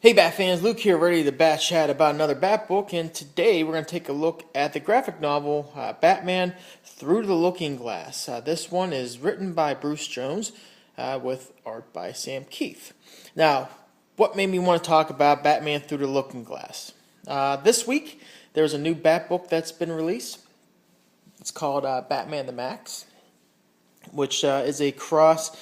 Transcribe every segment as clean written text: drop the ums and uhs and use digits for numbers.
Hey Bat fans, Luke here, ready to bat chat about another Bat book, and today we're going to take a look at the graphic novel Batman Through the Looking Glass. This one is written by Bruce Jones with art by Sam Keith. Now, what made me want to talk about Batman Through the Looking Glass? This week, there's a new Bat book that's been released. It's called Batman the Max, which is a cross,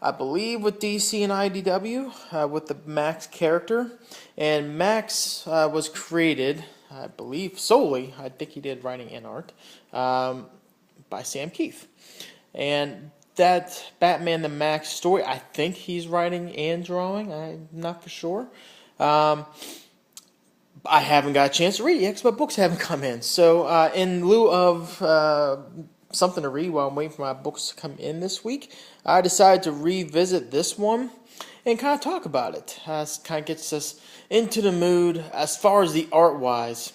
I believe, with DC and IDW, with the Max character. And Max was created, I believe, solely, I think he did writing and art, by Sam Keith. And that Batman the Max story, I think he's writing and drawing, I'm not for sure. I haven't got a chance to read it yet because my books haven't come in. So in lieu of something to read while I'm waiting for my books to come in this week, I decided to revisit this one and kind of talk about it. It kind of gets us into the mood as far as the art-wise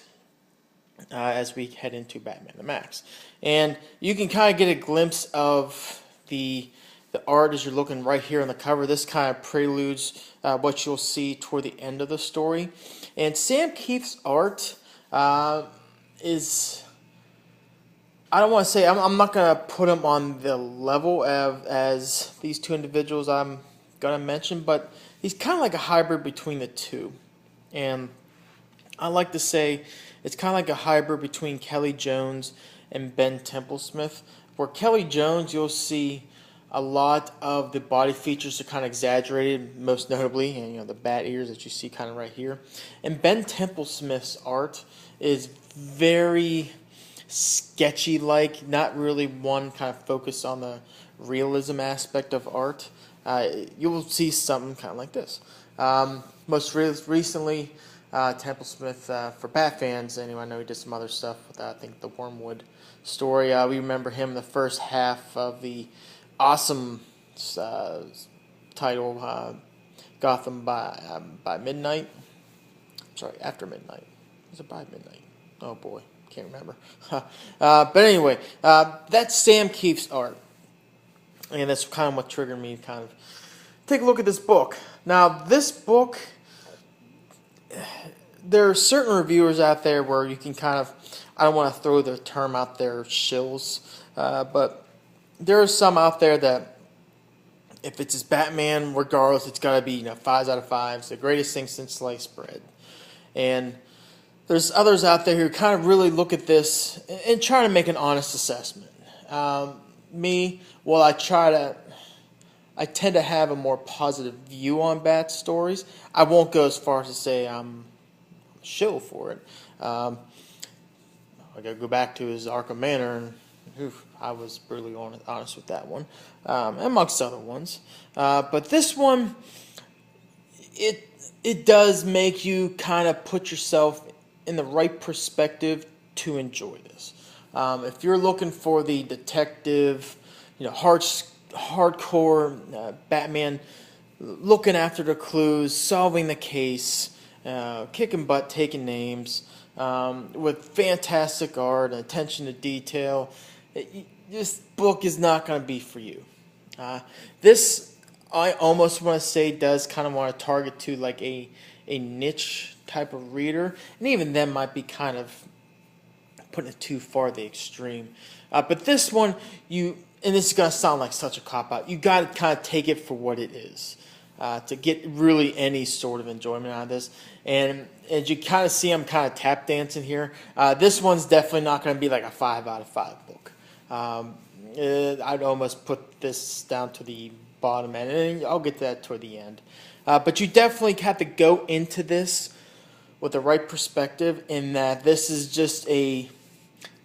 as we head into Batman the Max. And you can kind of get a glimpse of the art as you're looking right here on the cover. This kind of preludes what you'll see toward the end of the story. And Sam Keith's art is, I don't want to say, I'm not going to put him on the level as these two individuals I'm going to mention, but he's kind of like a hybrid between the two. And I like to say it's kind of like a hybrid between Kelly Jones and Ben Templesmith, where Kelly Jones, you'll see a lot of the body features are kind of exaggerated, most notably, and the bat ears that you see kind of right here. And Ben Templesmith's art is very sketchy-like, not really one kind of focus on the realism aspect of art. You will see something kind of like this. Most recently, Templesmith, for Bat fans, anyway, I know he did some other stuff with, I think, the Wormwood story. We remember him in the first half of the awesome title, Gotham by Midnight. Sorry, After Midnight. Was it by midnight? Oh boy, can't remember. But anyway, that's Sam Keith's art, and that's kind of what triggered me to kind of take a look at this book. Now, this book, there are certain reviewers out there where you can kind of, I don't want to throw the term out there, shills, but there are some out there that if it's his Batman, regardless, it's got to be 5s out of 5s, the greatest thing since sliced bread. And there's others out there who kind of really look at this and try to make an honest assessment. Well, I tend to have a more positive view on Bat stories. I won't go as far as to say I'm a shill for it. I got to go back to his Arkham Manor, and I was brutally honest with that one, amongst other ones. But this one, it does make you kind of put yourself in the right perspective to enjoy this. If you're looking for the detective, hardcore Batman, looking after the clues, solving the case, kicking butt, taking names, with fantastic art and attention to detail, this book is not going to be for you. This, I almost want to say, does kind of want to target to like a niche type of reader, and even then might be kind of putting it too far the extreme. But this one, and this is going to sound like such a cop-out, you got to kind of take it for what it is to get really any sort of enjoyment out of this. And as you kind of see, I'm kind of tap dancing here. This one's definitely not going to be like a 5 out of 5 book. I'd almost put this down to the bottom end, and I'll get to that toward the end. But you definitely have to go into this with the right perspective, in that this is just a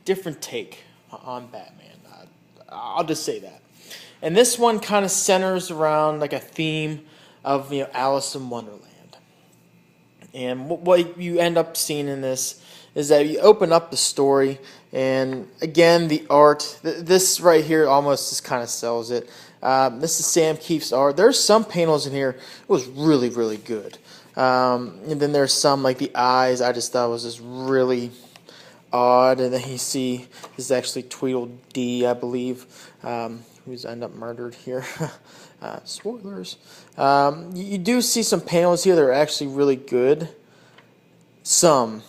different take on Batman. I'll just say that. And this one kind of centers around like a theme of Alice in Wonderland. And what you end up seeing in this is that you open up the story, and again, the art, this right here almost just kind of sells it. This is Sam Keith's art. There's some panels in here that was really, really good. And then there's some, like the eyes, I just thought was just really odd. And then you see, this is actually Tweedledee, I believe, who's end up murdered here. Spoilers. You do see some panels here that are actually really good. Some.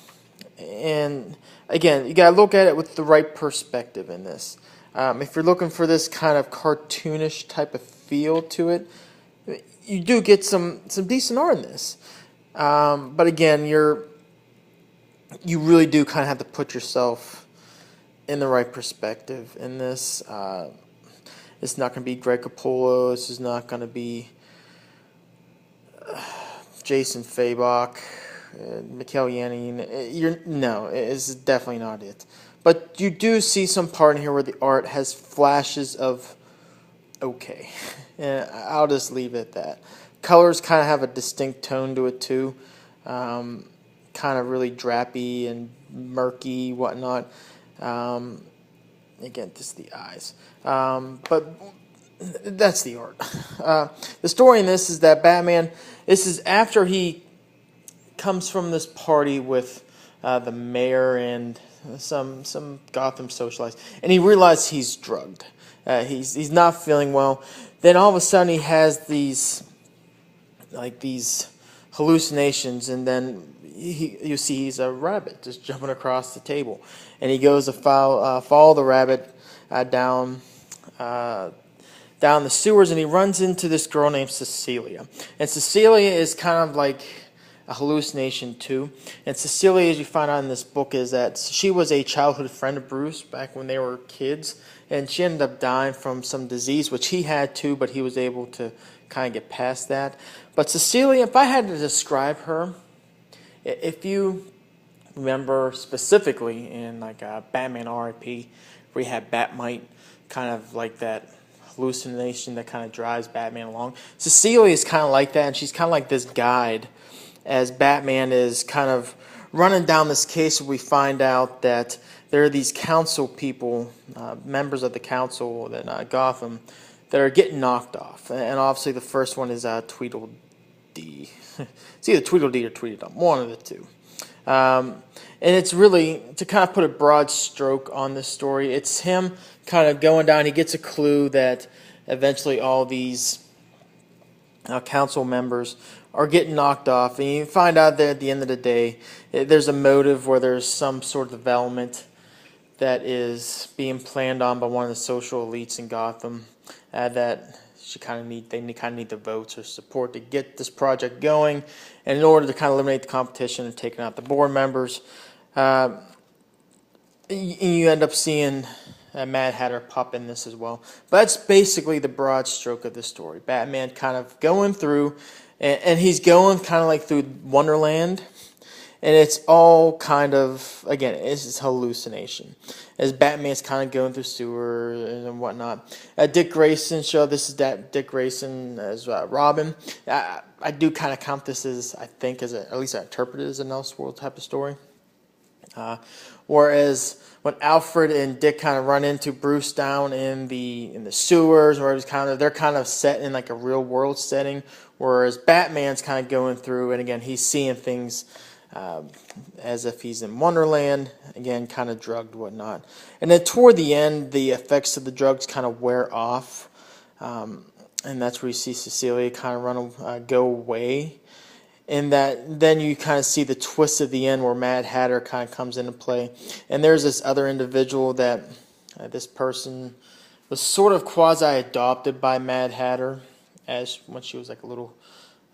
And again, you got to look at it with the right perspective in this. If you're looking for this kind of cartoonish type of feel to it, you do get some decent art in this. But again, you really do kind of have to put yourself in the right perspective in this. It's not going to be Greg Capullo. This is not going to be Jason Fabok, Mikhail Yanin. No, it's definitely not it. But you do see some part in here where the art has flashes of okay. And I'll just leave it at that. Colors kind of have a distinct tone to it too. Kind of really drapey and murky, whatnot. Again, just the eyes. But that's the art. The story in this is that Batman, this is after he comes from this party with the mayor and some Gotham socialites, and he realizes he's drugged. He's not feeling well. Then all of a sudden he has these hallucinations, and then you see he's a rabbit just jumping across the table, and he goes to follow the rabbit down the sewers, and he runs into this girl named Cecilia. And Cecilia is kind of like a hallucination too. And Cecilia, as you find out in this book, is that she was a childhood friend of Bruce back when they were kids, and she ended up dying from some disease, which he had too, but he was able to kind of get past that. But Cecilia, if I had to describe her, if you remember specifically in like Batman R.I.P., where you had Batmite, kind of like that hallucination that kind of drives Batman along. Cecilia is kind of like that, and she's kind of like this guide as Batman is kind of running down this case. We find out that there are these council people, members of the council in Gotham, that are getting knocked off. And obviously the first one is Tweedledee. It's either Tweedledee or Tweedledum, one of the two. And it's really, to kind of put a broad stroke on this story, it's him kind of going down. He gets a clue that eventually all these council members are getting knocked off. And you find out that at the end of the day, there's a motive where there's some sort of development that is being planned on by one of the social elites in Gotham that they kind of need the votes or support to get this project going. And in order to kind of eliminate the competition and taking out the board members, you end up seeing Mad Hatter pop in this as well. But that's basically the broad stroke of this story. Batman kind of going through, and he's going kind of like through Wonderland. And it's all kind of, again, it's his hallucination. As Batman's kind of going through sewer and whatnot. Dick Grayson show, this is Dick Grayson as Robin. I do kind of count this as, I think, at least I interpret it as an Elseworld type of story. Whereas when Alfred and Dick kind of run into Bruce down in the sewers, where they're kind of set in like a real world setting, whereas Batman's kind of going through, and again, he's seeing things as if he's in Wonderland, again, kind of drugged, whatnot. And then toward the end, the effects of the drugs kind of wear off, and that's where you see Cecilia kind of go away. And then you kind of see the twist at the end where Mad Hatter kind of comes into play. And there's this other individual that this person was sort of quasi-adopted by Mad Hatter when she was like a little,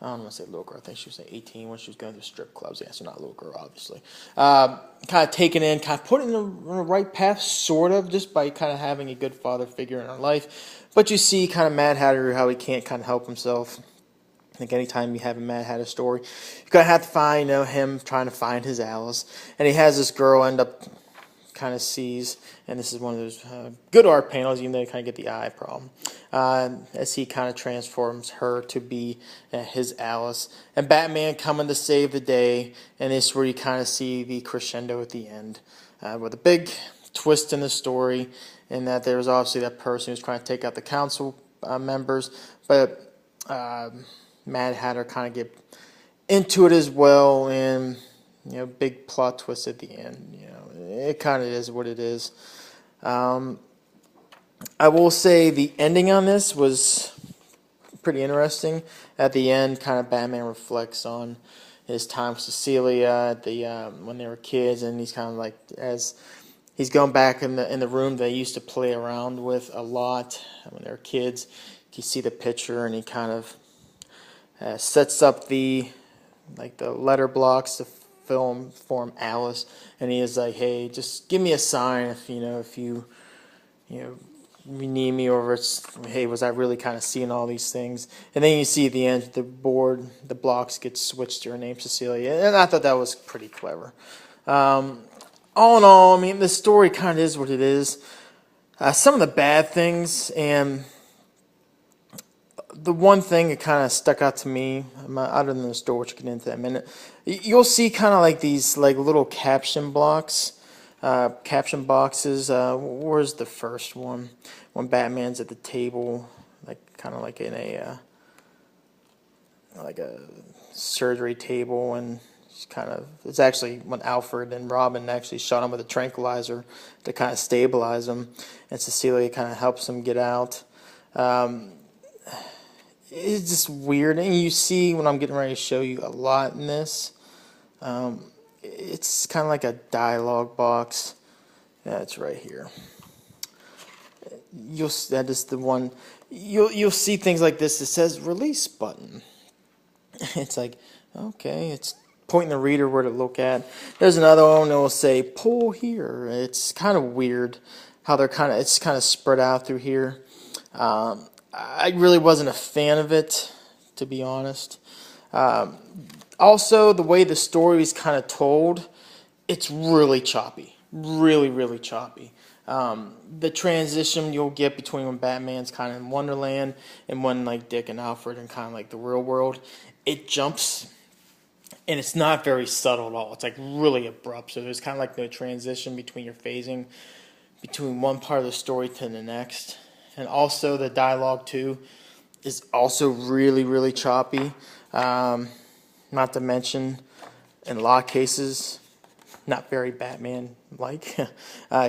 I don't want to say little girl, I think she was like 18 when she was going to strip clubs. Yeah, so not a little girl, obviously. Kind of taken in, kind of put in the right path, sort of, just by kind of having a good father figure in her life. But you see kind of Mad Hatter, how he can't kind of help himself. I think anytime you have a Mad Hatter story, you're going to have to find, him trying to find his Alice. And he has this girl end up kind of sees, and this is one of those good art panels, even though you kind of get the eye problem, as he kind of transforms her to be his Alice. And Batman coming to save the day, and this is where you kind of see the crescendo at the end, with a big twist in the story, in that there was obviously that person who's trying to take out the council members, but Mad Hatter kind of get into it as well, and big plot twist at the end. It kind of is what it is. I will say the ending on this was pretty interesting. At the end, kind of Batman reflects on his time with Cecilia at the when they were kids, and he's kind of like as he's going back in the room they used to play around with a lot when they were kids. You see the picture, and he kind of sets up the letter blocks to form Alice, and he is like, "Hey, just give me a sign if you need me, or it's, hey, was I really kind of seeing all these things?" And then you see at the end the blocks get switched to her name, Cecilia, and I thought that was pretty clever. All in all, I mean, the story kind of is what it is. Some of the bad things, and the one thing that kind of stuck out to me, other than the story, which we'll get into in a minute, you'll see kind of like these like little caption blocks, caption boxes. Where's the first one? When Batman's at the table, like kind of like in a like a surgery table, and it's actually when Alfred and Robin actually shot him with a tranquilizer to kind of stabilize him, and Cecilia kind of helps him get out. It's just weird, and you see when I'm getting ready to show you a lot in this. It's kind of like a dialogue box. Yeah, it's right here. That is the one. You'll see things like this. It says release button. It's like, okay, it's pointing the reader where to look at. There's another one that will say pull here. It's kind of weird how it's kind of spread out through here. I really wasn't a fan of it, to be honest. Also, the way the story is kind of told, it's really choppy. Really, really choppy. The transition you'll get between when Batman's kind of in Wonderland and when like Dick and Alfred and kind of like the real world, it jumps, and it's not very subtle at all. It's like really abrupt. So there's kind of like no transition between your phasing between one part of the story to the next. And also the dialogue too is also really, really choppy. Not to mention, in a lot of cases, not very Batman-like.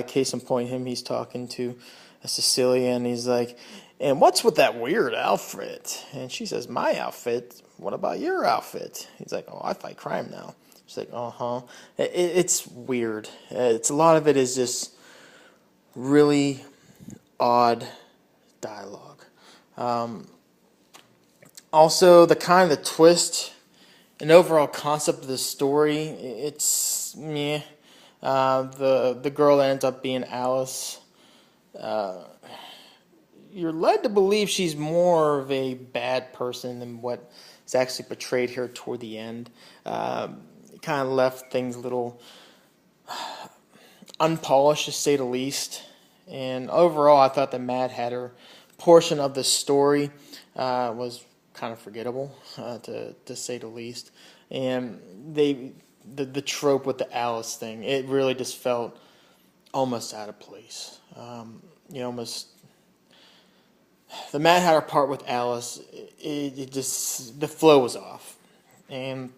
Case in point, he's talking to Cecilia, and he's like, "And what's with that weird outfit?" And she says, "My outfit? What about your outfit?" He's like, "Oh, I fight crime now." She's like, "Uh-huh." It's weird. A lot of it is just really odd dialogue. Also, the twist and overall concept of the story, it's meh. The girl that ends up being Alice, you're led to believe she's more of a bad person than what is actually portrayed here toward the end. It kind of left things a little unpolished, to say the least. And overall, I thought the Mad Hatter portion of the story was kind of forgettable, to say the least. And the trope with the Alice thing, it really just felt almost out of place. Almost the Mad Hatter part with Alice, it just, the flow was off, and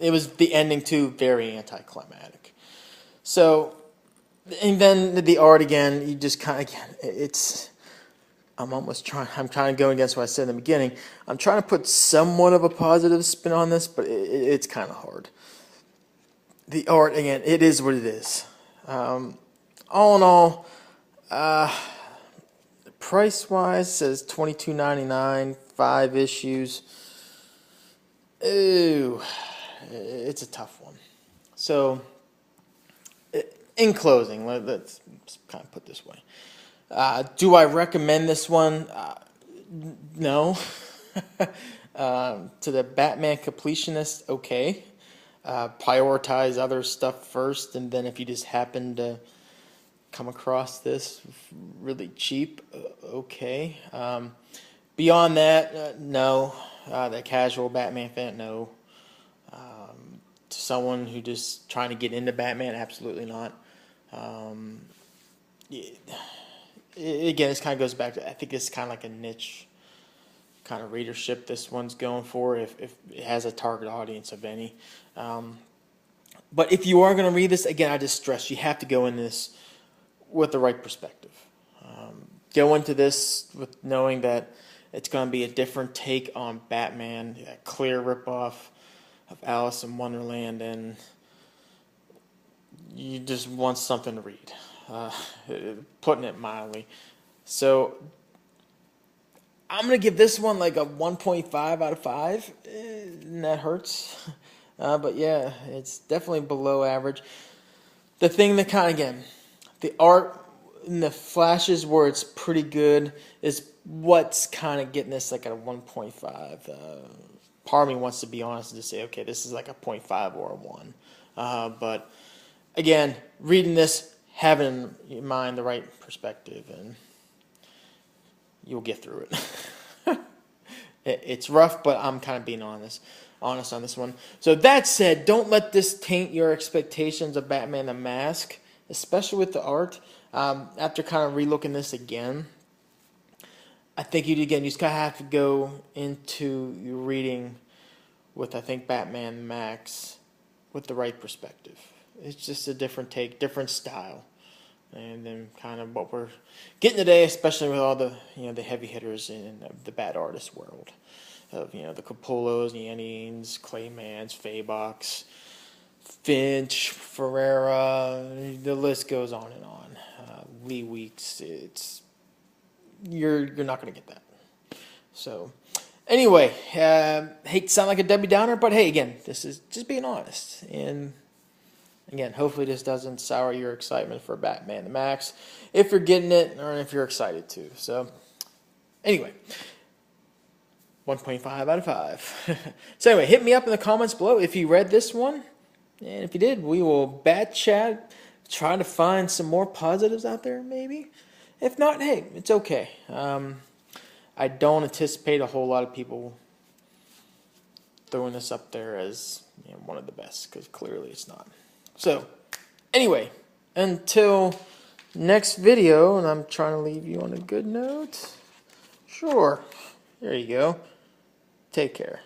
it was the ending too very anticlimactic. So, and then the art again, you just kind of, it's, I'm kind of going against what I said in the beginning. I'm trying to put somewhat of a positive spin on this, but it's kind of hard. The art, again, it is what it is. All in all, price-wise, says $22.99, 5 issues. Ooh, it's a tough one. So, in closing, let's kind of put it this way. Do I recommend this one? No. To the Batman completionist, okay. Prioritize other stuff first, and then if you just happen to come across this really cheap, okay. Beyond that, no. The casual Batman fan, no. To someone who just trying to get into Batman, absolutely not. Again, this kind of goes back to, I think this is kind of like a niche kind of readership this one's going for, if it has a target audience of any. But if you are going to read this, again, I just stress you have to go in this with the right perspective. go into this with knowing that it's going to be a different take on Batman, a clear ripoff of Alice in Wonderland, and you just want something to read, putting it mildly. So I'm going to give this one like a 1.5 out of 5, and that hurts. But yeah, it's definitely below average. The thing that kind of, again, the art and the flashes where it's pretty good is what's kind of getting this like at a 1.5. Part of me wants to be honest and just say, okay, this is like a 0.5 or a 1. But again, reading this, having in mind the right perspective, and you'll get through it. It's rough, but I'm kind of being honest on this one. So that said, don't let this taint your expectations of Batman the Mask, especially with the art. After kind of relooking this again, I think you just kind of have to go into your reading with, I think, Batman Max with the right perspective. It's just a different take, different style, and then kind of what we're getting today, especially with all the the heavy hitters in the bad artist world of the Capullos, Yannins, Claymans, Faybox, Finch, Ferreira. The list goes on and on. Lee Weeks. You're not going to get that. So anyway, hate to sound like a Debbie Downer, but hey, again, this is just being honest. And again, hopefully this doesn't sour your excitement for Batman the Max, if you're getting it or if you're excited to. So anyway, 1.5 out of 5. So anyway, hit me up in the comments below if you read this one. And if you did, we will bat chat, try to find some more positives out there maybe. If not, hey, it's okay. I don't anticipate a whole lot of people throwing this up there as one of the best, because clearly it's not. So, anyway, until next video, and I'm trying to leave you on a good note. Sure. There you go. Take care.